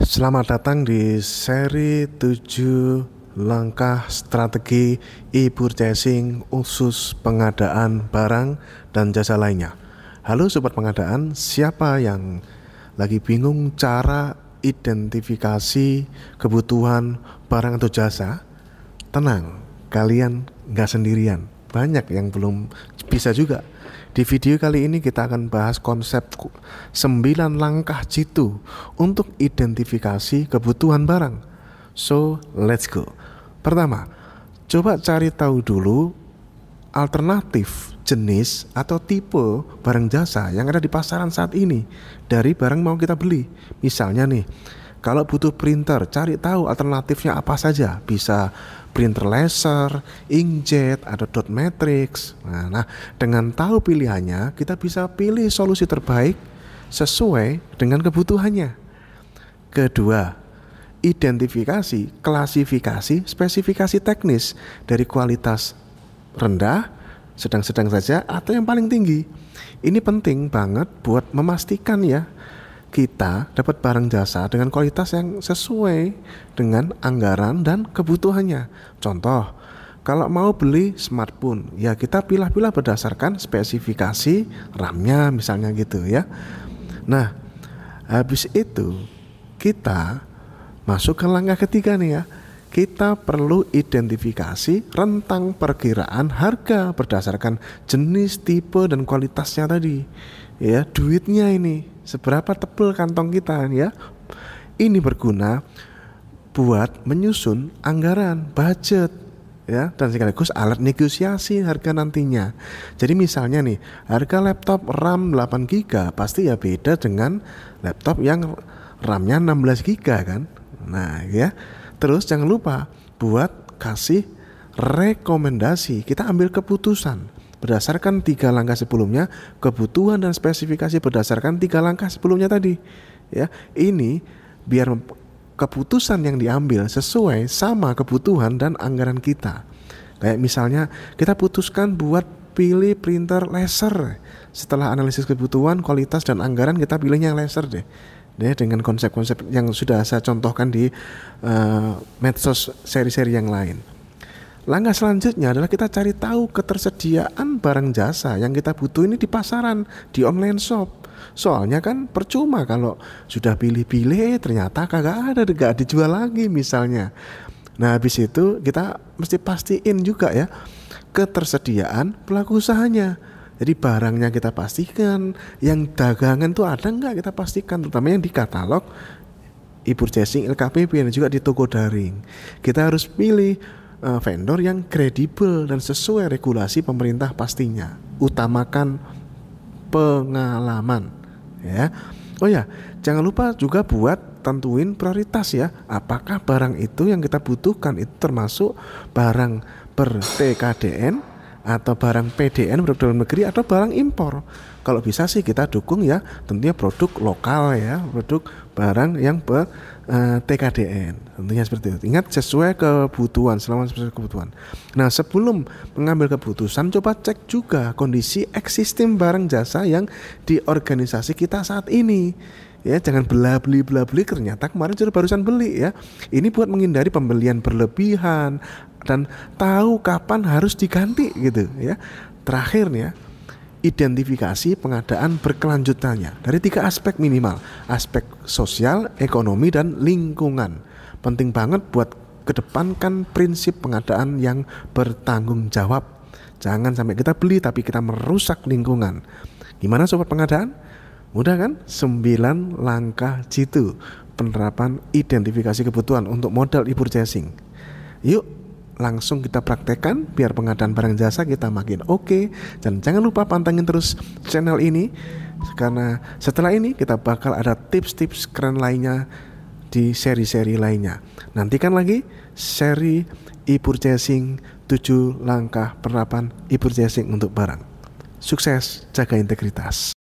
Selamat datang di seri 7 langkah strategi e-purchasing khusus pengadaan barang dan jasa lainnya. Halo sobat pengadaan, siapa yang lagi bingung cara identifikasi kebutuhan barang atau jasa? Tenang, kalian nggak sendirian. Banyak yang belum bisa juga. Di video kali ini kita akan bahas konsep 9 langkah jitu untuk identifikasi kebutuhan barang. So, let's go. Pertama, coba cari tahu dulu alternatif jenis atau tipe barang jasa yang ada di pasaran saat ini dari barang mau kita beli. Misalnya nih, kalau butuh printer, cari tahu alternatifnya apa saja. Bisa printer laser, inkjet, atau dot matrix. Nah, dengan tahu pilihannya, kita bisa pilih solusi terbaik sesuai dengan kebutuhannya. Kedua, identifikasi, klasifikasi, spesifikasi teknis dari kualitas rendah, sedang-sedang saja, atau yang paling tinggi. Ini penting banget buat memastikan ya, kita dapat barang jasa dengan kualitas yang sesuai dengan anggaran dan kebutuhannya. Contoh, kalau mau beli smartphone, ya kita pilih-pilih berdasarkan spesifikasi RAM-nya misalnya gitu ya. Nah, habis itu kita masuk ke langkah ketiga nih ya. Kita perlu identifikasi rentang perkiraan harga berdasarkan jenis, tipe, dan kualitasnya tadi. Ya, duitnya ini seberapa tebal kantong kita ya. Ini berguna buat menyusun anggaran, budget ya, dan sekaligus alat negosiasi harga nantinya. Jadi misalnya nih, harga laptop RAM 8GB pasti ya beda dengan laptop yang RAM-nya 16GB kan. Nah, ya. Terus jangan lupa buat kasih rekomendasi. Kita ambil keputusan berdasarkan 3 langkah sebelumnya, kebutuhan dan spesifikasi berdasarkan 3 langkah sebelumnya tadi. Ya, ini biar keputusan yang diambil sesuai sama kebutuhan dan anggaran kita. Kayak misalnya kita putuskan buat pilih printer laser. Setelah analisis kebutuhan, kualitas, dan anggaran, kita pilihnya yang laser deh. Dengan konsep-konsep yang sudah saya contohkan di medsos seri-seri yang lain. Langkah selanjutnya adalah kita cari tahu ketersediaan barang jasa yang kita butuh ini di pasaran, di online shop. Soalnya kan percuma kalau sudah pilih-pilih ternyata gak dijual lagi misalnya. Nah, habis itu kita mesti pastiin juga ya ketersediaan pelaku usahanya. Jadi barangnya kita pastikan, yang dagangan tuh ada nggak kita pastikan, terutama yang di katalog e-purchasing, LKPP, dan juga di toko daring. Kita harus pilih vendor yang kredibel dan sesuai regulasi pemerintah pastinya. Utamakan pengalaman ya. Oh ya, jangan lupa juga buat tentuin prioritas ya. Apakah barang itu yang kita butuhkan itu termasuk barang ber-TKDN atau barang PDN, produk dalam negeri, atau barang impor. Kalau bisa sih kita dukung ya tentunya produk lokal ya, produk barang yang ber TKDN, tentunya seperti itu. Ingat sesuai kebutuhan, selama sesuai kebutuhan. Nah, sebelum mengambil keputusan, coba cek juga kondisi existing barang jasa yang di organisasi kita saat ini. Ya, jangan beli ternyata kemarin sudah barusan beli ya. Ini buat menghindari pembelian berlebihan dan tahu kapan harus diganti gitu ya. Terakhir nih ya, identifikasi pengadaan berkelanjutannya dari 3 aspek minimal: aspek sosial, ekonomi, dan lingkungan. Penting banget buat kedepankan prinsip pengadaan yang bertanggung jawab. Jangan sampai kita beli tapi kita merusak lingkungan. Gimana sobat pengadaan? Mudah kan? 9 langkah jitu penerapan identifikasi kebutuhan untuk modal e-purchasing. Yuk langsung kita praktekkan biar pengadaan barang jasa kita makin oke. Dan jangan lupa pantengin terus channel ini, karena setelah ini kita bakal ada tips-tips keren lainnya di seri-seri lainnya. Nantikan lagi seri e-purchasing 7 langkah penerapan e-purchasing untuk barang. Sukses, jaga integritas.